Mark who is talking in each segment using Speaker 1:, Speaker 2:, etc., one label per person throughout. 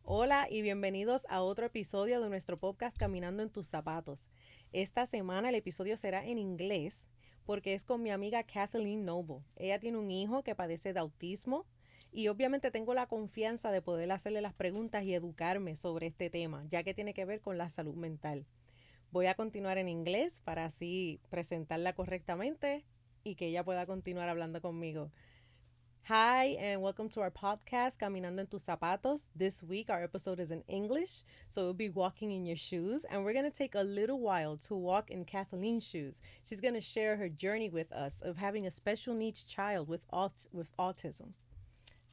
Speaker 1: Hola y bienvenidos a otro episodio de nuestro podcast Caminando en Tus Zapatos. Esta semana el episodio será en inglés porque es con mi amiga Kathleen Noble. Ella tiene un hijo que padece de autismo y obviamente tengo la confianza de poder hacerle las preguntas y educarme sobre este tema, ya que tiene que ver con la salud mental. Voy a continuar en inglés para así presentarla correctamente y que ella pueda continuar hablando conmigo. Hi, and welcome to our podcast, Caminando en Tus Zapatos. This week, our episode is in English, so we'll be walking in your shoes, and we're going to take a little while to walk in Kathleen's shoes. She's going to share her journey with us of having a special needs child with autism.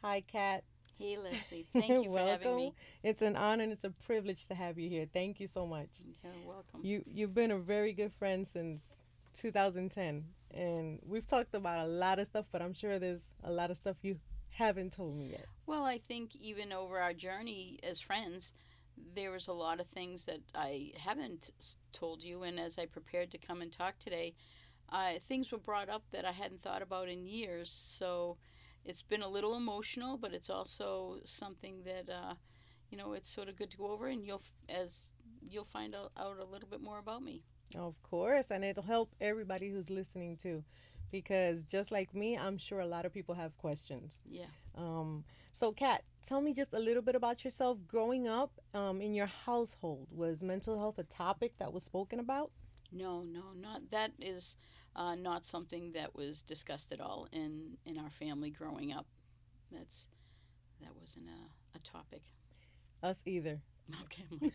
Speaker 1: Hi, Kat.
Speaker 2: Hey, Leslie. Thank you for having
Speaker 1: Welcome.
Speaker 2: me.
Speaker 1: It's an honor and it's a privilege to have you here. Thank you so much.
Speaker 2: You're welcome.
Speaker 1: You've been a very good friend since 2010, and we've talked about a lot of stuff, but I'm sure there's a lot of stuff you haven't told me yet.
Speaker 2: Well, I think even over our journey as friends, there was a lot of things that I haven't told you. And as I prepared to come and talk today, things were brought up that I hadn't thought about in years. So it's been a little emotional, but it's also something that it's sort of good to go over, and you'll find out a little bit more about me.
Speaker 1: Of course, and it'll help everybody who's listening too, because just like me, I'm sure a lot of people have questions.
Speaker 2: Yeah.
Speaker 1: Um, so, Kat, tell me just a little bit about yourself. Growing up in your household, was mental health a topic that was spoken about?
Speaker 2: No, no, not that is not something that was discussed at all in our family growing up. That's that wasn't a topic.
Speaker 1: Us either.
Speaker 2: Okay, I'm like,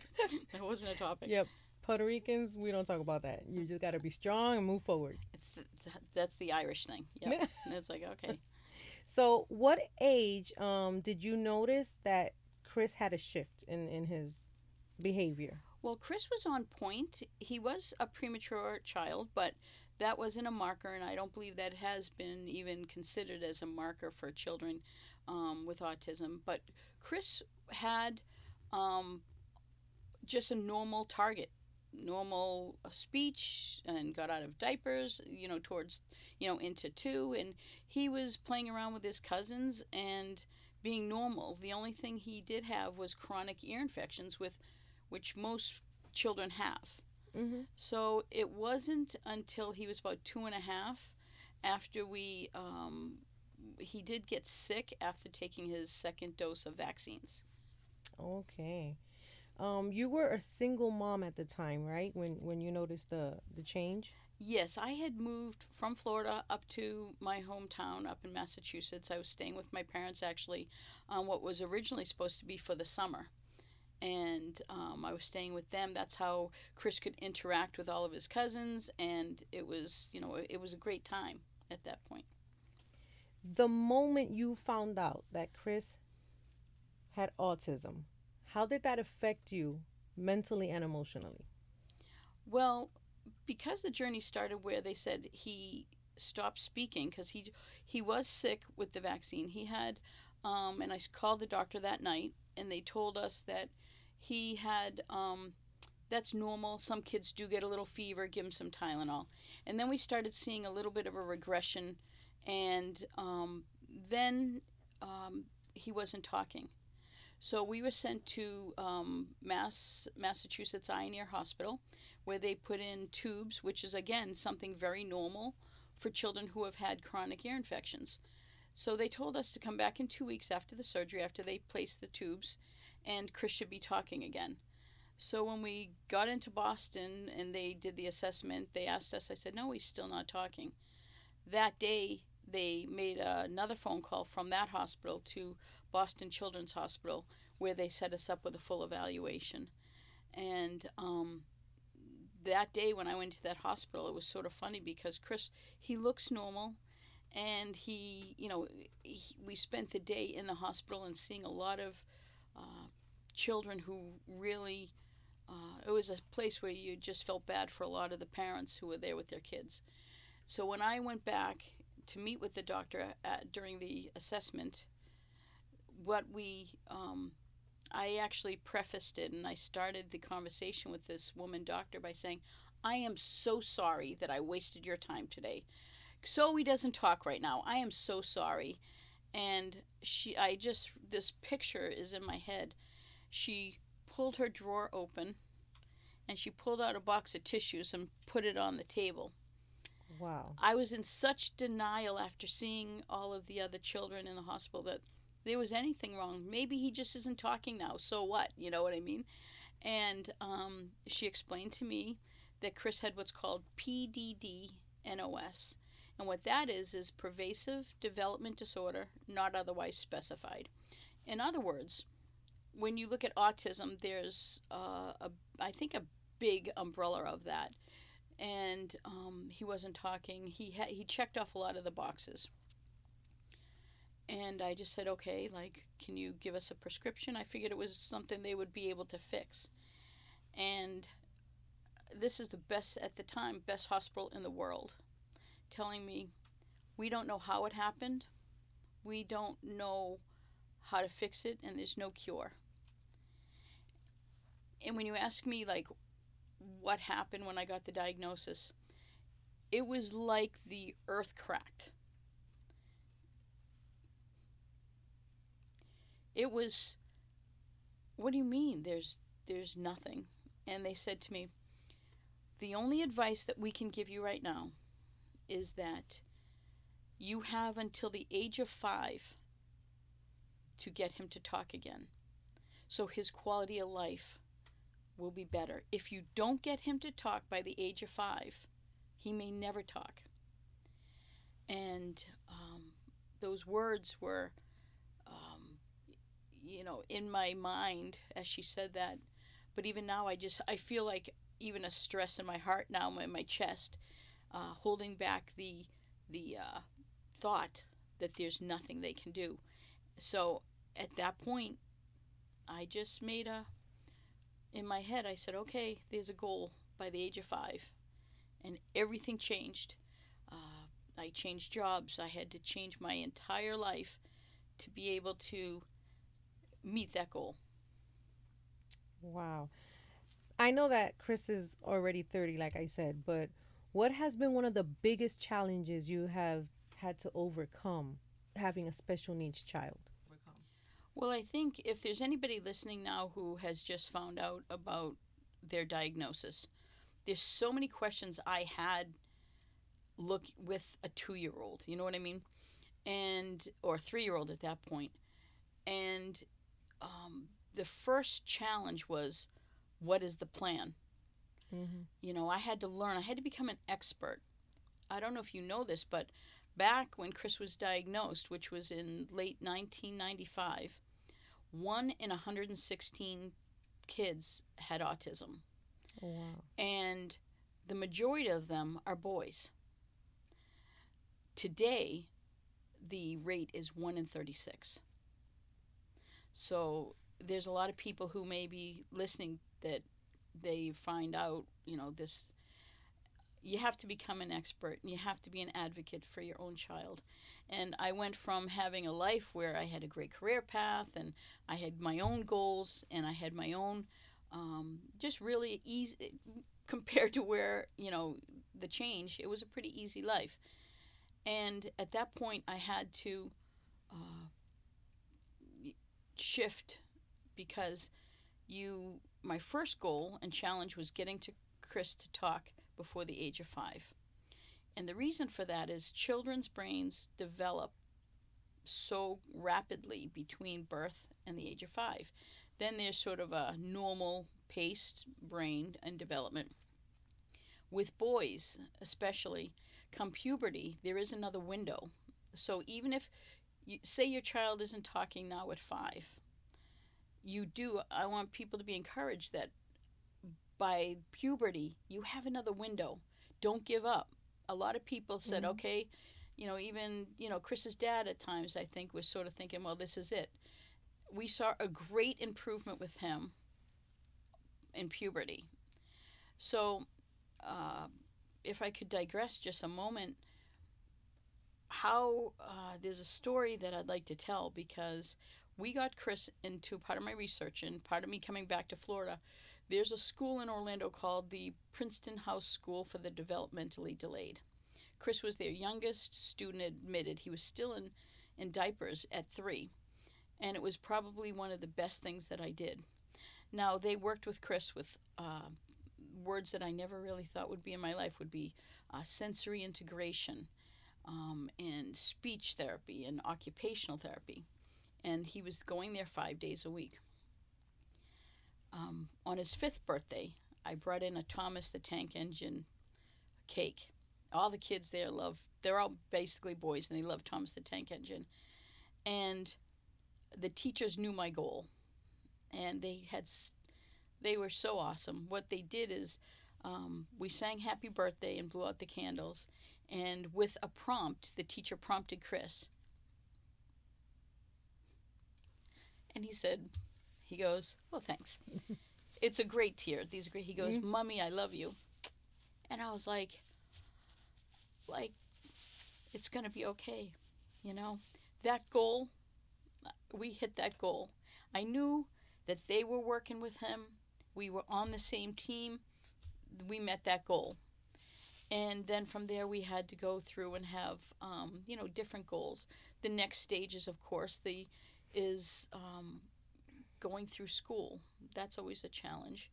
Speaker 2: that wasn't a topic.
Speaker 1: Yep. Puerto Ricans, we don't talk about that. You just got to be strong and move forward.
Speaker 2: That's the Irish thing. Yep. And it's like, okay.
Speaker 1: So, what age did you notice that Chris had a shift in his behavior?
Speaker 2: Well, Chris was on point. He was a premature child, but that wasn't a marker, and I don't believe that has been even considered as a marker for children with autism. But Chris had um, just a normal target, normal speech, and got out of diapers, towards, into two. And he was playing around with his cousins and being normal. The only thing he did have was chronic ear infections, which most children have.
Speaker 1: Mm-hmm.
Speaker 2: So it wasn't until he was about 2.5 after he did get sick after taking his second dose of vaccines.
Speaker 1: Okay. You were a single mom at the time, right? When you noticed the change.
Speaker 2: Yes, I had moved from Florida up to my hometown up in Massachusetts. I was staying with my parents actually on what was originally supposed to be for the summer. And I was staying with them. That's how Chris could interact with all of his cousins, and it was a great time at that point.
Speaker 1: The moment you found out that Chris had autism, how did that affect you mentally and emotionally?
Speaker 2: Well, because the journey started where they said he stopped speaking because he was sick with the vaccine. He had, and I called the doctor that night, and they told us that he had. That's normal. Some kids do get a little fever. Give him some Tylenol, and then we started seeing a little bit of a regression, and then he wasn't talking. So we were sent to Massachusetts Eye and Ear Hospital, where they put in tubes, which is again something very normal for children who have had chronic ear infections. So they told us to come back in 2 weeks after the surgery, after they placed the tubes, and Chris should be talking again. So when we got into Boston and they did the assessment, they asked us, I said, no, he's still not talking. That day, they made another phone call from that hospital to Boston Children's Hospital, where they set us up with a full evaluation. And that day when I went to that hospital, it was sort of funny because Chris, he looks normal, and we spent the day in the hospital and seeing a lot of children who really, it was a place where you just felt bad for a lot of the parents who were there with their kids. So when I went back to meet with the doctor during the assessment, what I actually prefaced it, and I started the conversation with this woman doctor by saying, I am so sorry that I wasted your time today. So he doesn't talk right now. I am so sorry. And this picture is in my head. She pulled her drawer open and she pulled out a box of tissues and put it on the table.
Speaker 1: Wow.
Speaker 2: I was in such denial after seeing all of the other children in the hospital that there was anything wrong. Maybe he just isn't talking now. So what? You know what I mean? And she explained to me that Chris had what's called PDD-NOS. And what that is pervasive development disorder not otherwise specified. In other words, when you look at autism, there's, I think, a big umbrella of that. And he wasn't talking. He checked off a lot of the boxes. And I just said, okay, like, can you give us a prescription? I figured it was something they would be able to fix. And this is the best, at the time, best hospital in the world, telling me, we don't know how it happened. We don't know how to fix it, and there's no cure. And when you ask me, like, what happened when I got the diagnosis, it was like the earth cracked. It was, what do you mean there's nothing? And they said to me, the only advice that we can give you right now is that you have until the age of 5 to get him to talk again. So his quality of life will be better. If you don't get him to talk by the age of 5, he may never talk. And those words were, in my mind as she said that. But even now, I feel like even a stress in my heart now, in my chest, holding back the thought that there's nothing they can do. So at that point, I just made in my head, I said, okay, there's a goal by the age of 5. And everything changed. I changed jobs. I had to change my entire life to be able to meet that goal.
Speaker 1: Wow. I know that Chris is already 30, like I said, but what has been one of the biggest challenges you have had to overcome having a special needs child?
Speaker 2: Well, I think if there's anybody listening now who has just found out about their diagnosis, there's so many questions I had look with a 2-year-old, you know what I mean? Or 3-year-old at that point. And the first challenge was, what is the plan?
Speaker 1: Mm-hmm.
Speaker 2: I had to learn. I had to become an expert. I don't know if you know this, but back when Chris was diagnosed, which was in late 1995, 1 in 116 kids had autism.
Speaker 1: Oh, wow.
Speaker 2: And the majority of them are boys. Today, the rate is 1 in 36. So there's a lot of people who may be listening that they find out, this. You have to become an expert and you have to be an advocate for your own child. And I went from having a life where I had a great career path and I had my own goals and I had my own, just really easy compared to where, the change, it was a pretty easy life. And at that point, I had to shift because my first goal and challenge was getting to Chris to talk before the age of 5. And the reason for that is children's brains develop so rapidly between birth and the age of 5. Then there's sort of a normal paced brain and development. With boys, especially, come puberty, there is another window. So even if you say your child isn't talking now at 5, I want people to be encouraged that by puberty, you have another window. Don't give up. A lot of people said,
Speaker 1: Mm-hmm.
Speaker 2: okay, even, Chris's dad at times, I think, was sort of thinking, well, this is it. We saw a great improvement with him in puberty. So if I could digress just a moment, there's a story that I'd like to tell because we got Chris into part of my research and part of me coming back to Florida. There's a school in Orlando called the Princeton House School for the Developmentally Delayed. Chris was their youngest student admitted. He was still in diapers at 3. And it was probably one of the best things that I did. Now, they worked with Chris with words that I never really thought would be in my life would be sensory integration, and speech therapy and occupational therapy. And he was going there 5 days a week. On his 5th birthday, I brought in a Thomas the Tank Engine cake. All the kids there they're all basically boys, and they love Thomas the Tank Engine. And the teachers knew my goal, and they were so awesome. What they did is we sang Happy Birthday and blew out the candles, and with a prompt, the teacher prompted Chris. And he goes, oh, thanks. It's a great tear. These are great. He goes, Mommy, I love you. And I was like, it's going to be okay. That goal, we hit that goal. I knew that they were working with him. We were on the same team. We met that goal. And then from there, we had to go through and have, different goals. The next stage is, of course, going through school. That's always a challenge.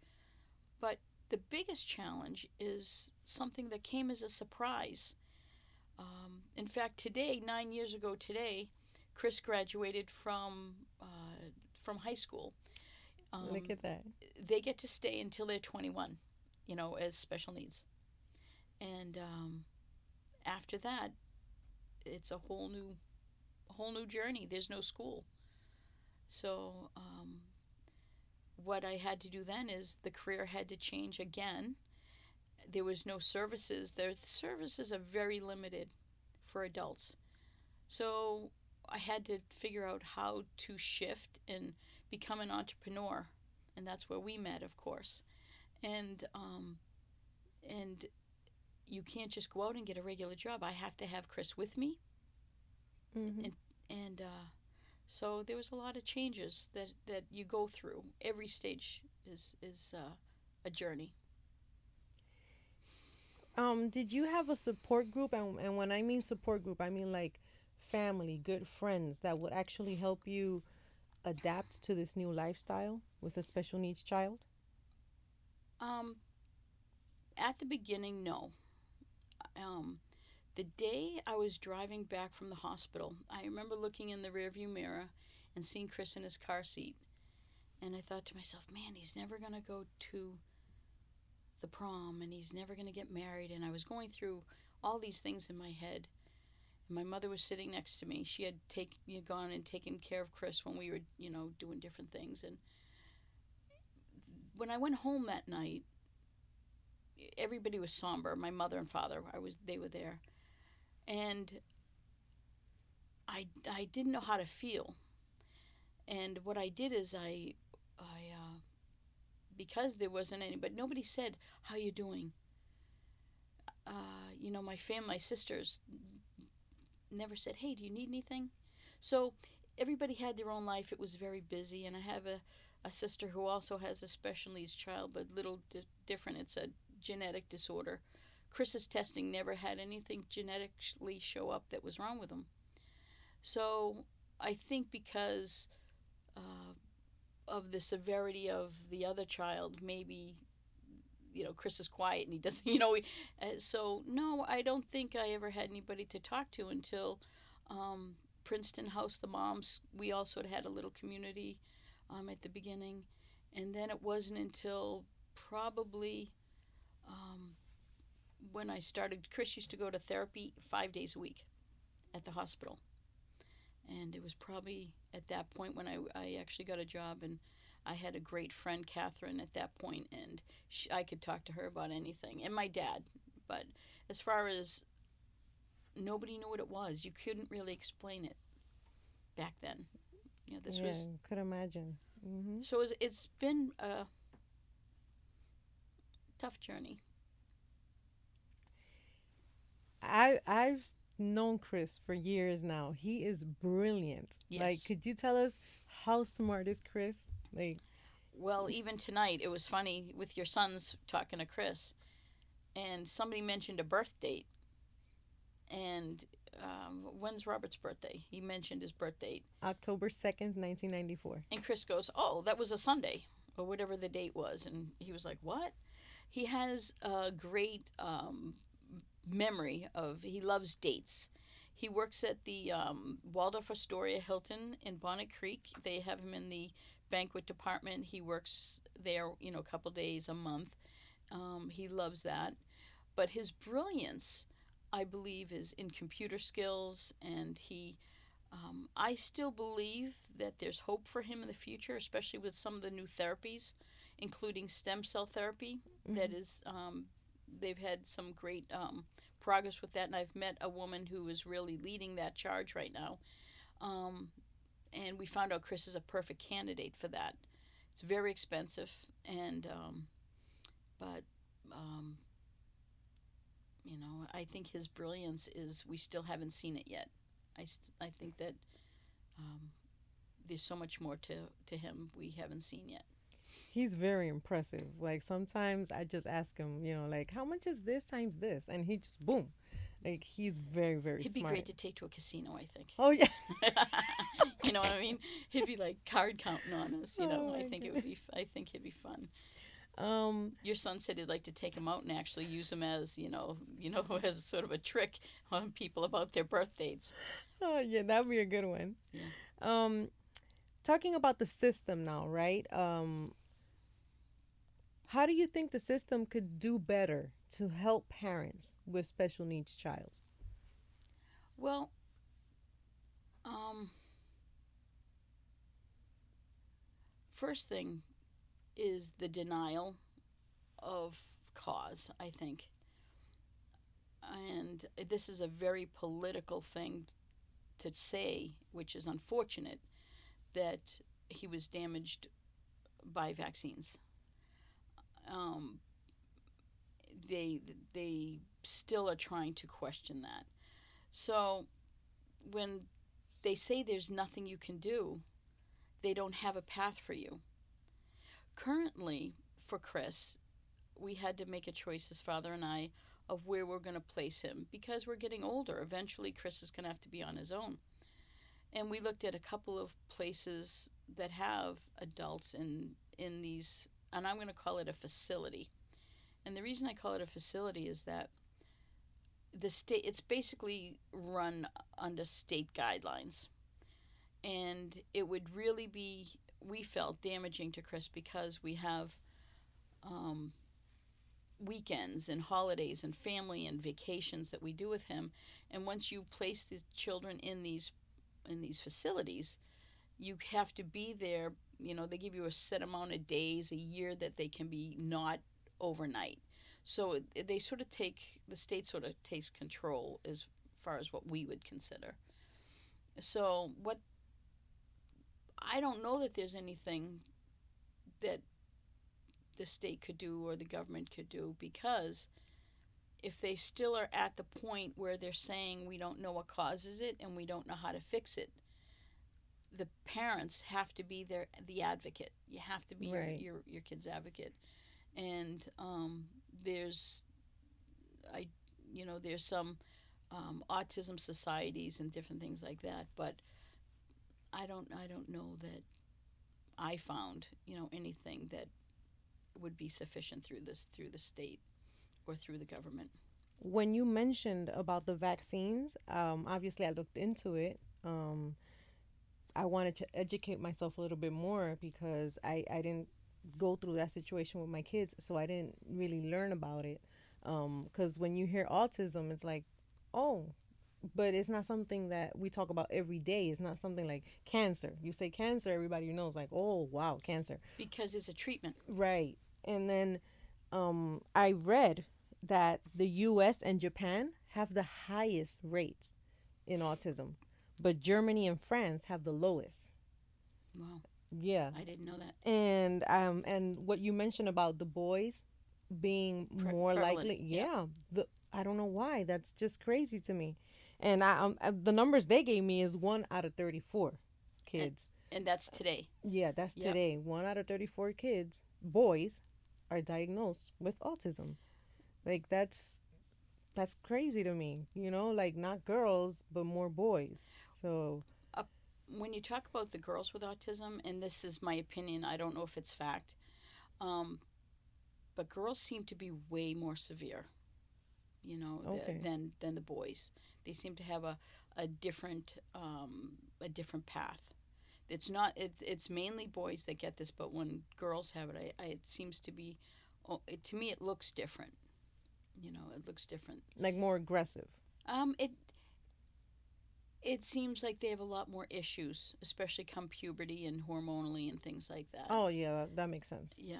Speaker 2: But the biggest challenge is something that came as a surprise. In fact, today, 9 years ago today, Chris graduated from high school.
Speaker 1: Look at that.
Speaker 2: They get to stay until they're 21, as special needs. And after that, it's a whole new journey. There's no school. So what I had to do then is the career had to change again. There was no services. The services are very limited for adults. So I had to figure out how to shift and become an entrepreneur. And that's where we met, of course. And you can't just go out and get a regular job. I have to have Chris with me.
Speaker 1: Mm-hmm.
Speaker 2: And so there was a lot of changes that you go through. Every stage is a journey.
Speaker 1: Did you have a support group? And when I mean support group, I mean like family, good friends that would actually help you adapt to this new lifestyle with a special needs child?
Speaker 2: At the beginning, no. The day I was driving back from the hospital, I remember looking in the rearview mirror and seeing Chris in his car seat. And I thought to myself, man, he's never going to go to the prom, and he's never going to get married. And I was going through all these things in my head. And my mother was sitting next to me. She had gone and taken care of Chris when we were, doing different things. And when I went home that night, everybody was somber. My mother and father, they were there. And I didn't know how to feel. And what I did is I because there wasn't any, but nobody said, how you doing? My family, my sisters never said, hey, do you need anything? So everybody had their own life. It was very busy. And I have a sister who also has a special needs child, but little different. It's a genetic disorder. Chris's testing never had anything genetically show up that was wrong with him. So I think because of the severity of the other child, maybe, Chris is quiet and he doesn't, so no, I don't think I ever had anybody to talk to until Princeton House, the moms. We also had a little community at the beginning. And then it wasn't until probably when I started, Chris used to go to therapy 5 days a week at the hospital. And it was probably at that point when I actually got a job, and I had a great friend, Catherine, at that point, and I could talk to her about anything, and my dad. But as far as nobody knew what it was, you couldn't really explain it back then. This was.
Speaker 1: Could imagine. Mm-hmm.
Speaker 2: So it's been a tough journey.
Speaker 1: I've known Chris for years now. He is brilliant.
Speaker 2: Yes.
Speaker 1: Like, could you tell us how smart is Chris?
Speaker 2: Well, even tonight, it was funny with your sons talking to Chris, and somebody mentioned a birth date. And when's Robert's birthday? He mentioned his birth date.
Speaker 1: October 2nd, 1994.
Speaker 2: And Chris goes, oh, that was a Sunday. or whatever the date was. And he was like, what? He has a great memory of, he loves dates. He works at the Waldorf Astoria Hilton in Bonnet Creek. They have him in the banquet department. He works there, a couple days a month. He loves that. But his brilliance, I believe, is in computer skills, and I still believe that there's hope for him in the future, especially with some of the new therapies, including stem cell therapy. Mm-hmm. That is, they've had some great progress with that, and I've met a woman who is really leading that charge right now. And we found out Chris is a perfect candidate for that. It's very expensive, and but I think his brilliance is, we still haven't seen it yet. I think that there's so much more to him we haven't seen yet.
Speaker 1: He's very impressive. Like, sometimes I just ask him, like, how much is this times this? And he just, boom. Like, he's very, very
Speaker 2: smart. He'd be great to take to a casino, I think.
Speaker 1: Oh, yeah.
Speaker 2: You know what I mean? He'd be like card counting on us, I think it'd be fun. Your son said he'd like to take him out and actually use him as, as sort of a trick on people about their birth dates.
Speaker 1: Oh, yeah, that'd be a good one. Yeah. Talking about the system now, right? How do you think the system could do better to help parents with special needs child?
Speaker 2: Well, first thing is the denial of cause, I think. And this is a very political thing to say, which is unfortunate, that he was damaged by vaccines. They still are trying to question that. So when they say there's nothing you can do, they don't have a path for you. Currently, for Chris, we had to make a choice, his father and I, of where we're going to place him, because we're getting older. Eventually, Chris is going to have to be on his own. And we looked at a couple of places that have adults in these, and I'm going to call it a facility. And the reason I call it a facility is that the state, it's basically run under state guidelines. And it would really be, we felt, damaging to Chris, because we have weekends and holidays and family and vacations that we do with him. And once you place the children in these facilities, you have to be there. They give you a set amount of days a year that they can be not overnight. So they sort of the state sort of takes control as far as what we would consider. So I don't know that there's anything that the state could do or the government could do, because if they still are at the point where they're saying we don't know what causes it and we don't know how to fix it, the parents have to be the advocate. You have to be right. your kid's advocate. And there's some autism societies and different things like that, but I don't know that I found anything that would be sufficient through the state or through the government.
Speaker 1: When you mentioned about the vaccines, obviously I looked into it. I wanted to educate myself a little bit more, because I didn't go through that situation with my kids, so I didn't really learn about it. Because when you hear autism, it's like, oh, but it's not something that we talk about every day. It's not something like cancer. You say cancer, everybody knows, like, oh, wow, cancer.
Speaker 2: Because it's a treatment.
Speaker 1: Right. And then I read that the U.S. and Japan have the highest rates in autism, but Germany and France have the lowest.
Speaker 2: Wow.
Speaker 1: Yeah.
Speaker 2: I didn't know that.
Speaker 1: And what you mentioned about the boys being more prevalent. Likely, yeah. I don't know why. That's just crazy to me. And the numbers they gave me is 1 out of 34 kids.
Speaker 2: And that's today.
Speaker 1: Yeah, that's today. 1 out of 34 kids, boys, are diagnosed with autism. Like, that's crazy to me. Like, not girls, but more boys. So
Speaker 2: when you talk about the girls with autism, and this is my opinion, I don't know if it's fact, um, but girls seem to be way more severe,
Speaker 1: Okay.
Speaker 2: than the boys. They seem to have a different path. It's not. It's mainly boys that get this, but when girls have it, it seems to be. To me, it looks different. It looks different.
Speaker 1: Like more aggressive.
Speaker 2: It seems like they have a lot more issues, especially come puberty and hormonally and things like that.
Speaker 1: Oh yeah, that makes sense.
Speaker 2: Yeah.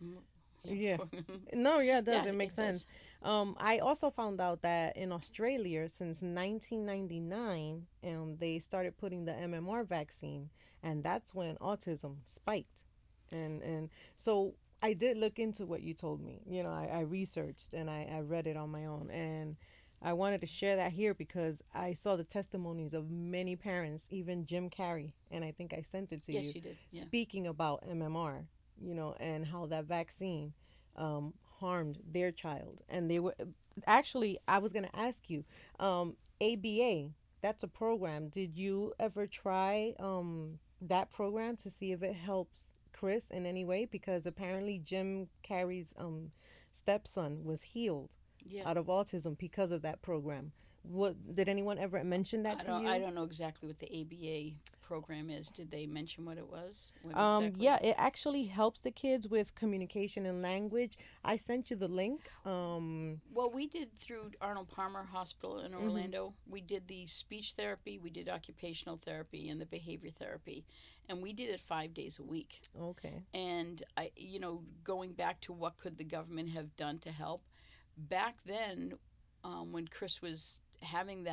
Speaker 2: Mm,
Speaker 1: Yeah. No, yeah, it does.
Speaker 2: Yeah,
Speaker 1: It makes
Speaker 2: it does.
Speaker 1: sense. I also found out that in Australia, since 1999, they started putting the MMR vaccine, and that's when autism spiked. And so I did look into what you told me. I researched and I read it on my own, and I wanted to share that here because I saw the testimonies of many parents, even Jim Carrey, and I think I sent it to
Speaker 2: Yes,
Speaker 1: you,
Speaker 2: you did. Yeah.
Speaker 1: speaking about MMR, and how that vaccine harmed their child. And they were actually, I was going to ask you, ABA, that's a program. Did you ever try that program to see if it helps Chris in any way? Because apparently Jim Carrey's stepson was healed
Speaker 2: Yeah.
Speaker 1: out of autism because of that program. What did anyone ever mention that to you?
Speaker 2: I don't know exactly what the ABA program is. Did they mention what it was? What exactly?
Speaker 1: Yeah, it actually helps the kids with communication and language. I sent you the link.
Speaker 2: Well, we did through Arnold Palmer Hospital in
Speaker 1: Mhm.
Speaker 2: Orlando. We did the speech therapy, we did occupational therapy, and the behavior therapy, and we did it 5 days a week.
Speaker 1: Okay.
Speaker 2: And going back to what could the government have done to help, back then, when Chris was having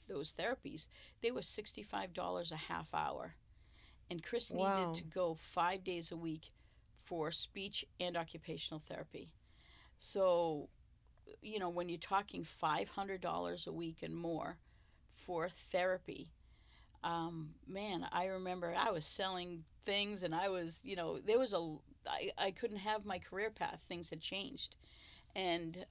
Speaker 2: those therapies, they were $65 a half hour, and Chris
Speaker 1: Wow.
Speaker 2: needed to go 5 days a week for speech and occupational therapy. So, when you're talking $500 a week and more for therapy, man, I remember I was selling things, and I was, there was I couldn't have my career path. Things had changed, and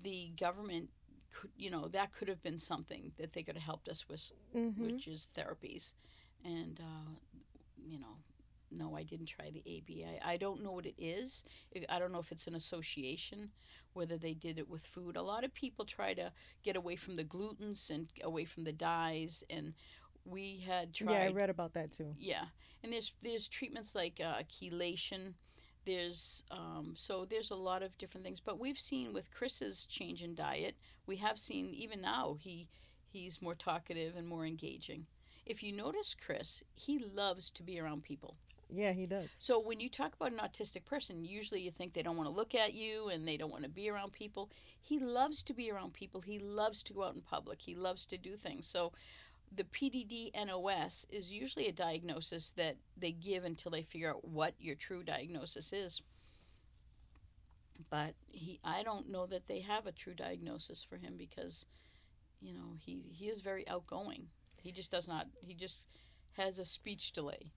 Speaker 2: the government could, that could have been something that they could have helped us with,
Speaker 1: Mhm.
Speaker 2: which is therapies. And you know no, I didn't try the ABA. I don't know what it is. I don't know if it's an association, whether they did it with food. A lot of people try to get away from the glutens and away from the dyes, and we had tried.
Speaker 1: Yeah, I read about that too.
Speaker 2: Yeah, and there's treatments like chelation. There's a lot of different things, but we've seen with Chris's change in diet, we have seen even now he's more talkative and more engaging. If you notice Chris, he loves to be around people.
Speaker 1: Yeah, he does.
Speaker 2: So when you talk about an autistic person, usually you think they don't want to look at you and they don't want to be around people. He loves to be around people. He loves to go out in public. He loves to do things. So the PDD-NOS is usually a diagnosis that they give until they figure out what your true diagnosis is. But I don't know that they have a true diagnosis for him because, he is very outgoing. He just does not. He just has a speech delay.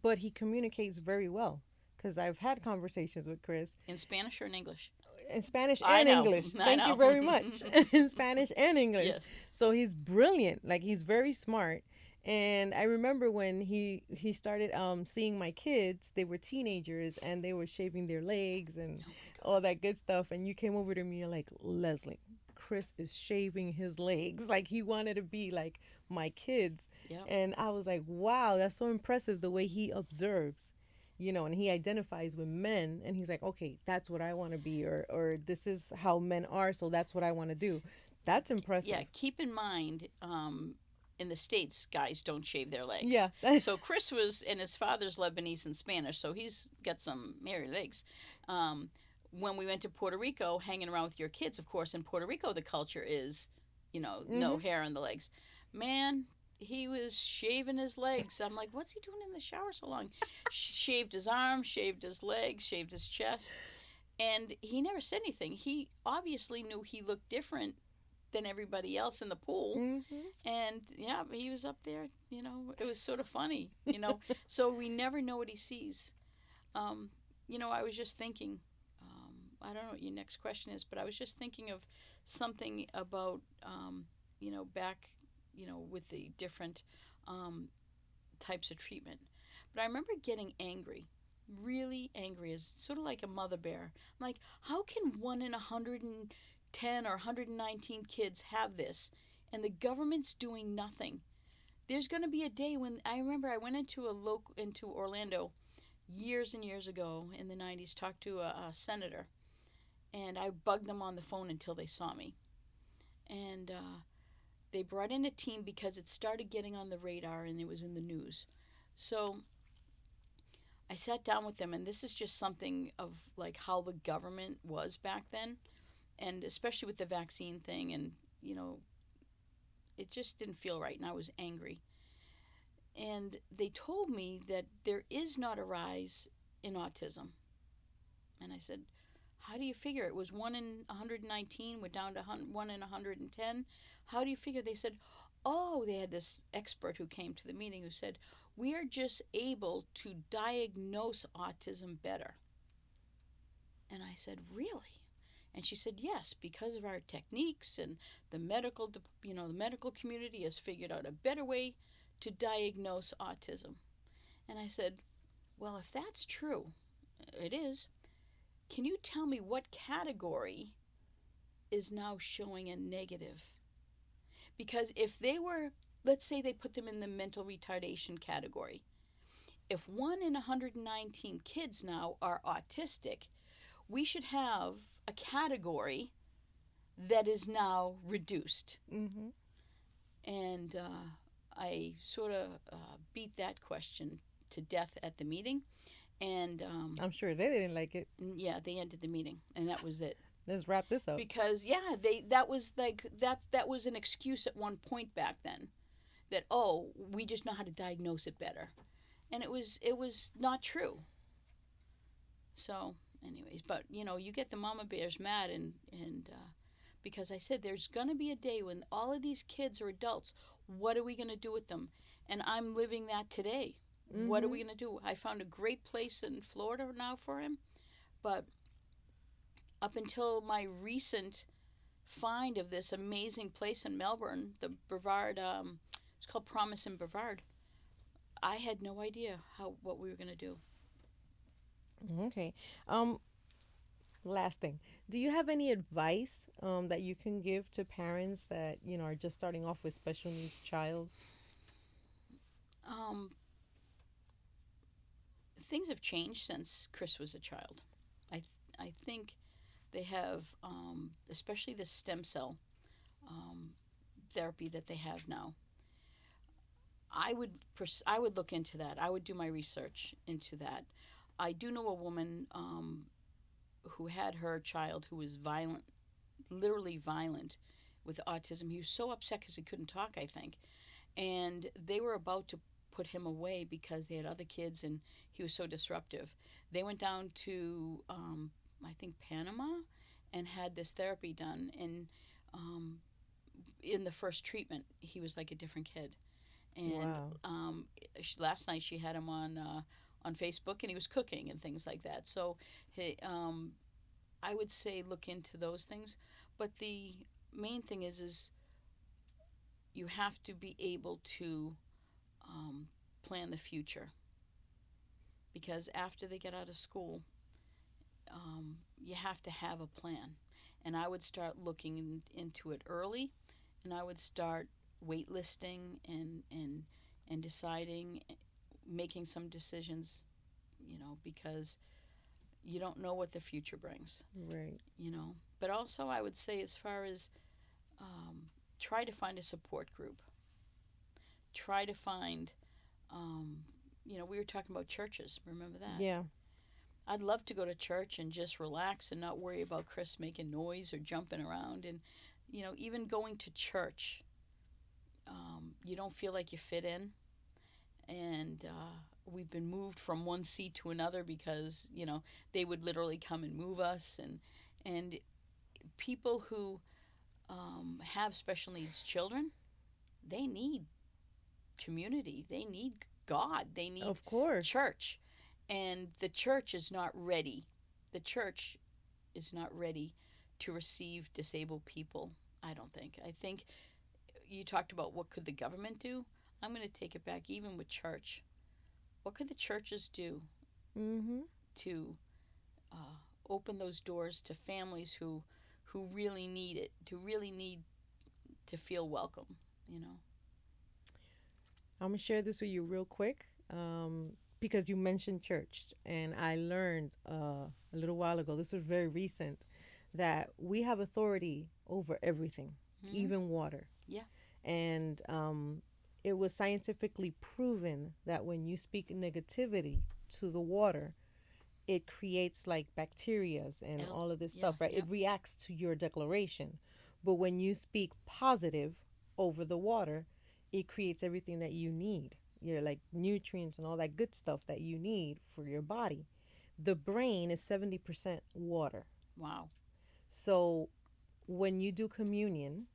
Speaker 1: But he communicates very well because I've had conversations with Chris
Speaker 2: In Spanish or in English?
Speaker 1: in Spanish
Speaker 2: I
Speaker 1: and
Speaker 2: know.
Speaker 1: English.
Speaker 2: I
Speaker 1: Thank
Speaker 2: know.
Speaker 1: you very much. In Spanish and English.
Speaker 2: Yes.
Speaker 1: So he's brilliant. Like he's very smart. And I remember when he started seeing my kids, they were teenagers and they were shaving their legs and all that good stuff. And you came over to me, you're like, Leslie, Chris is shaving his legs. Like he wanted to be like my kids.
Speaker 2: Yep.
Speaker 1: And I was like, wow, that's so impressive the way he observes, and he identifies with men and he's like, okay, that's what I want to be, or this is how men are, so that's what I want to do. That's impressive.
Speaker 2: Yeah. Keep in mind, in the States, guys don't shave their legs.
Speaker 1: Yeah.
Speaker 2: So Chris and his father's Lebanese and Spanish, so he's got some hairy legs. When we went to Puerto Rico, hanging around with your kids, of course, in Puerto Rico, the culture is, no hair on the legs. Man, he was shaving his legs. I'm like, what's he doing in the shower so long? Shaved his arms, shaved his legs, shaved his chest. And he never said anything. He obviously knew he looked different than everybody else in the pool. And yeah, he was up there, it was sort of funny, So we never know what he sees. I was just thinking, I don't know what your next question is, but I was just thinking of something about, back, with the different um, types of treatment. But I remember getting angry, really angry, as sort of like a mother bear. I'm like, how can 1 in 110 or 119 kids have this, and the government's doing nothing? There's going to be a day when I remember I went into Orlando years and years ago in the 90s, talked to a senator, and I bugged them on the phone until they saw me. And they brought in a team because it started getting on the radar and it was in the news. So I sat down with them, and this is just something of like how the government was back then, and especially with the vaccine thing, and it just didn't feel right, and I was angry. And they told me that there is not a rise in autism. And I said, how do you figure? It was 1 in 119, we're down to 1 in 110. How do you figure? They said, oh, they had this expert who came to the meeting who said, we are just able to diagnose autism better. And I said, really? And she said, yes, because of our techniques, and the medical community has figured out a better way to diagnose autism. And I said, well, if that's true, it is, can you tell me what category is now showing a negative? Because if they were, let's say they put them in the mental retardation category, if 1 in 119 kids now are autistic, we should have a category that is now reduced.
Speaker 1: Mm-hmm.
Speaker 2: And I sort of beat that question to death at the meeting. And
Speaker 1: I'm sure they didn't like it.
Speaker 2: yeah, they ended the meeting, and that was it.
Speaker 1: Let's wrap this up.
Speaker 2: Because that was an excuse at one point back then, that we just know how to diagnose it better, and it was not true. So, anyways, but you get the mama bears mad, and because I said there's gonna be a day when all of these kids are adults. What are we gonna do with them? And I'm living that today. Mm-hmm. What are we gonna do? I found a great place in Florida now for him, but up until my recent find of this amazing place in Melbourne, the Brevard, it's called Promise in Brevard, I had no idea what we were going to do.
Speaker 1: Okay. Last thing. Do you have any advice that you can give to parents that, are just starting off with special needs child?
Speaker 2: Things have changed since Chris was a child. I think they have, especially the stem cell therapy that they have now. I would look into that. I would do my research into that. I do know a woman who had her child who was violent, literally violent, with autism. He was so upset because he couldn't talk, I think. And they were about to put him away because they had other kids and he was so disruptive. They went down to, I think, Panama, and had this therapy done. And in the first treatment, he was like a different kid. And
Speaker 1: wow.
Speaker 2: Last night she had him on Facebook, and he was cooking and things like that. So I would say look into those things. But the main thing is you have to be able to plan the future. Because after they get out of school, you have to have a plan. And I would start looking into it early, and I would start waitlisting and deciding, making some decisions, because you don't know what the future brings.
Speaker 1: Right.
Speaker 2: But also I would say, as far as try to find a support group. Try to find, we were talking about churches. Remember that?
Speaker 1: Yeah.
Speaker 2: I'd love to go to church and just relax and not worry about Chris making noise or jumping around. And, even going to church, you don't feel like you fit in. And we've been moved from one seat to another because, they would literally come and move us. And people who have special needs children, they need community. They need God. They need,
Speaker 1: of course,
Speaker 2: church. And the church is not ready. The church is not ready to receive disabled people, I don't think. I think you talked about what could the government do. I'm going to take it back, even with church. What could the churches do
Speaker 1: Mm-hmm.
Speaker 2: to open those doors to families who really need it, to really need to feel welcome, you know?
Speaker 1: I'm gonna share this with you real quick, because you mentioned church, and I learned a little while ago. This was very recent, that we have authority over everything,
Speaker 2: Mm-hmm.
Speaker 1: even water.
Speaker 2: Yeah.
Speaker 1: And it was scientifically proven that when you speak negativity to the water, it creates like bacterias and all of this stuff, right?
Speaker 2: Yeah.
Speaker 1: It reacts to your declaration. But when you speak positive over the water, it creates everything that you need. Your like nutrients and all that good stuff that you need for your body. The brain is 70% water.
Speaker 2: Wow.
Speaker 1: So when you do communion,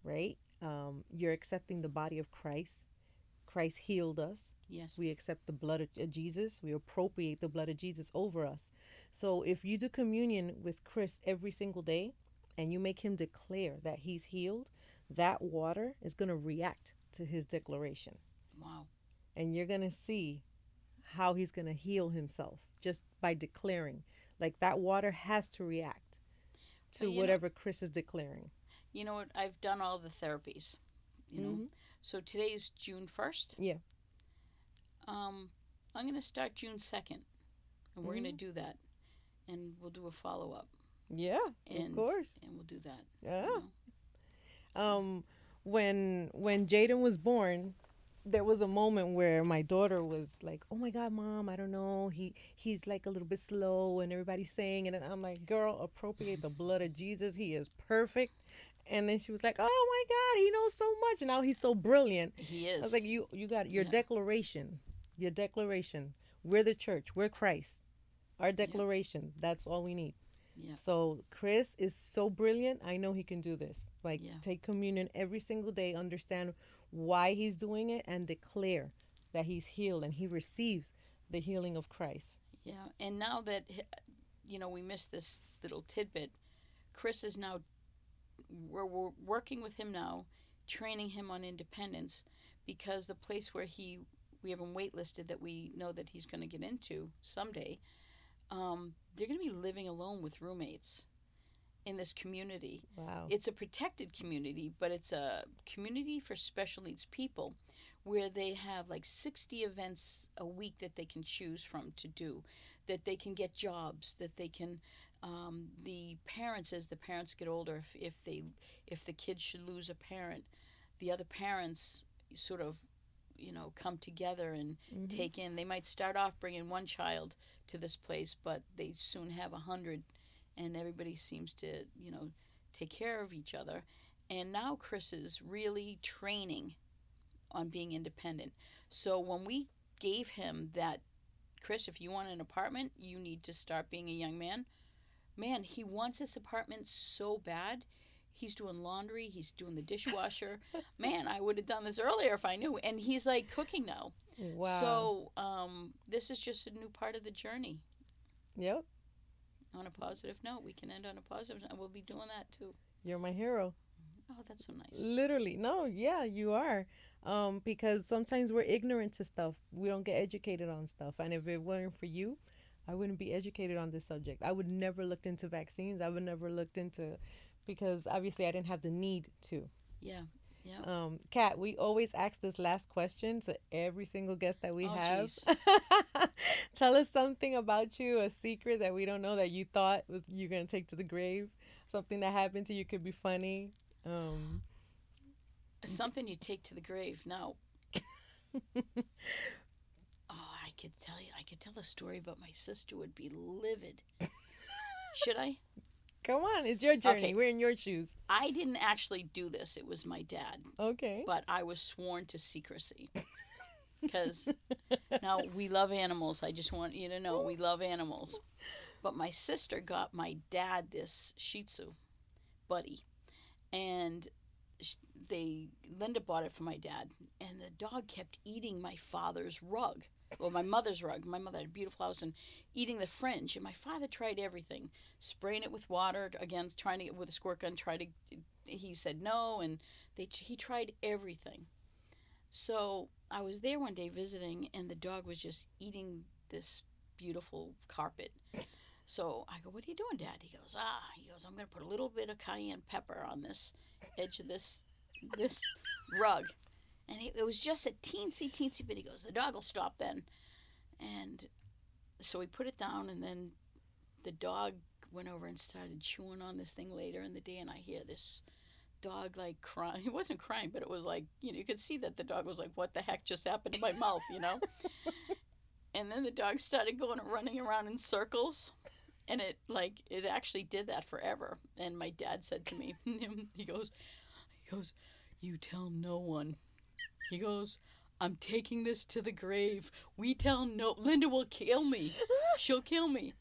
Speaker 1: right? You're accepting the body of Christ. Christ healed us.
Speaker 2: Yes.
Speaker 1: We accept the blood of Jesus. We appropriate the blood of Jesus over us. So if you do communion with Chris every single day and you make him declare that he's healed, that water is going to react to his declaration.
Speaker 2: Wow.
Speaker 1: And you're going to see how he's going to heal himself just by declaring. Like that water has to react to whatever Chris is declaring.
Speaker 2: You know what? I've done all the therapies, you know.
Speaker 1: Mm-hmm.
Speaker 2: So today's June 1st.
Speaker 1: Yeah.
Speaker 2: I'm going to start June 2nd, and we're
Speaker 1: Mm-hmm.
Speaker 2: going to do that, and we'll do a follow-up.
Speaker 1: Yeah, of course.
Speaker 2: And we'll do that.
Speaker 1: Yeah.
Speaker 2: You know?
Speaker 1: When Jaden was born, there was a moment where my daughter was like, "Oh my God, Mom, I don't know. He's like a little bit slow," and everybody's saying it, and I'm like, "Girl, appropriate the blood of Jesus. He is perfect." And then she was like, "Oh my God, he knows so much. And now he's so brilliant."
Speaker 2: He is.
Speaker 1: I was like, "You got your declaration. Your declaration. We're the church. We're Christ. Our declaration. That's all we need."
Speaker 2: Yeah.
Speaker 1: So Chris is so brilliant. I know he can do this. Like take communion every single day, understand why he's doing it, and declare that he's healed and he receives the healing of Christ.
Speaker 2: Yeah. And now that, you know, we missed this little tidbit, Chris is now, we're working with him now, training him on independence, because the place where we have him waitlisted that we know that he's going to get into someday, they're going to be living alone with roommates in this community.
Speaker 1: Wow.
Speaker 2: It's a protected community, but it's a community for special needs people where they have like 60 events a week that they can choose from to do, that they can get jobs, that they can, the parents, as the parents get older, if the kids should lose a parent, the other parents sort of, you know, come together and take in. They might start off bringing one child to this place, but they soon have 100, and everybody seems to, you know, take care of each other. And now Chris is really training on being independent. So when we gave him that, Chris, if you want an apartment, you need to start being a young man. Man, he wants his apartment so bad. He's doing laundry. He's doing the dishwasher. Man, I would have done this earlier if I knew. And he's like cooking now.
Speaker 1: Wow.
Speaker 2: So this is just a new part of the journey.
Speaker 1: Yep.
Speaker 2: On a positive note, we can end on a positive note. We'll be doing that too.
Speaker 1: You're my hero.
Speaker 2: Oh, that's so nice.
Speaker 1: Literally. No, yeah, you are. Because sometimes we're ignorant to stuff. We don't get educated on stuff. And if it weren't for you, I wouldn't be educated on this subject. I would never looked into vaccines. I would never looked into, because obviously I didn't have the need to.
Speaker 2: Yeah. Yeah.
Speaker 1: Kat, we always ask this last question to every single guest that we have.
Speaker 2: Geez.
Speaker 1: Tell us something about you, a secret that we don't know that you thought was you're going to take to the grave. Something that happened to you, could be funny.
Speaker 2: Something you take to the grave. Now, I could tell a story, but my sister would be livid. Should I?
Speaker 1: Come on, it's your journey.
Speaker 2: Okay.
Speaker 1: We're in your shoes.
Speaker 2: I didn't actually do this. It was my dad.
Speaker 1: Okay.
Speaker 2: But I was sworn to secrecy. Because now we love animals. I just want you to know we love animals. But my sister got my dad this Shih Tzu buddy. And Linda bought it for my dad. And the dog kept eating my father's rug. Well, my mother's rug. My mother had a beautiful house, and eating the fringe. And my father tried everything. Spraying it with water, again, trying to get with a squirt gun, he said no, and he tried everything. So I was there one day visiting, and the dog was just eating this beautiful carpet. So I go, "What are you doing, Dad?" He goes, "I'm going to put a little bit of cayenne pepper on this edge of this rug." And it was just a teensy bit. He goes, "The dog will stop then." And so we put it down, and then the dog went over and started chewing on this thing later in the day, and I hear this dog like crying. He wasn't crying, but it was like, you could see that the dog was like, "What the heck just happened to my mouth?" And then the dog started going and running around in circles, and it actually did that forever. And my dad said to me, he goes, "You tell no one." He goes, "I'm taking this to the grave. We tell no, Linda will kill me. She'll kill me."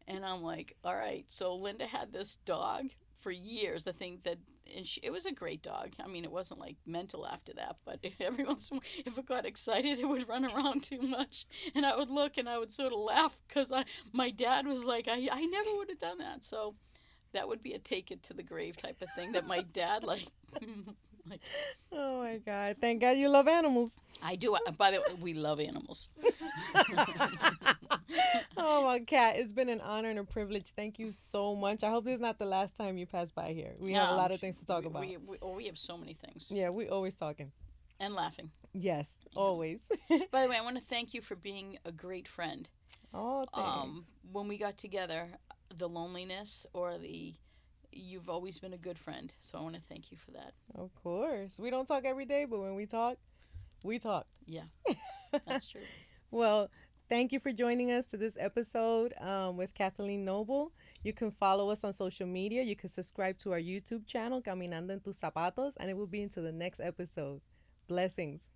Speaker 2: And I'm like, all right. So Linda had this dog for years. It was a great dog. I mean, it wasn't like mental after that, but every once in a while, if it got excited, it would run around too much. And I would look and I would sort of laugh because my dad was like, I never would have done that. So that would be a take it to the grave type of thing that my dad like.
Speaker 1: Oh my God. Thank God you love animals.
Speaker 2: I do. By the way, we love animals.
Speaker 1: Oh my Kat, it's been an honor and a privilege. Thank you so much. I hope this is not the last time you pass by here. We have a lot of things to talk about.
Speaker 2: We have so many things.
Speaker 1: Yeah, we always talking.
Speaker 2: And laughing.
Speaker 1: Yes, always.
Speaker 2: By the way, I want to thank you for being a great friend.
Speaker 1: Oh, thanks.
Speaker 2: When we got together, the loneliness or you've always been a good friend. So I want to thank you for that.
Speaker 1: Of course. We don't talk every day, but when we talk, we talk.
Speaker 2: Yeah, that's true.
Speaker 1: Well, thank you for joining us to this episode with Kathleen Noble. You can follow us on social media. You can subscribe to our YouTube channel, Caminando En Tus Zapatos, and it will be into the next episode. Blessings.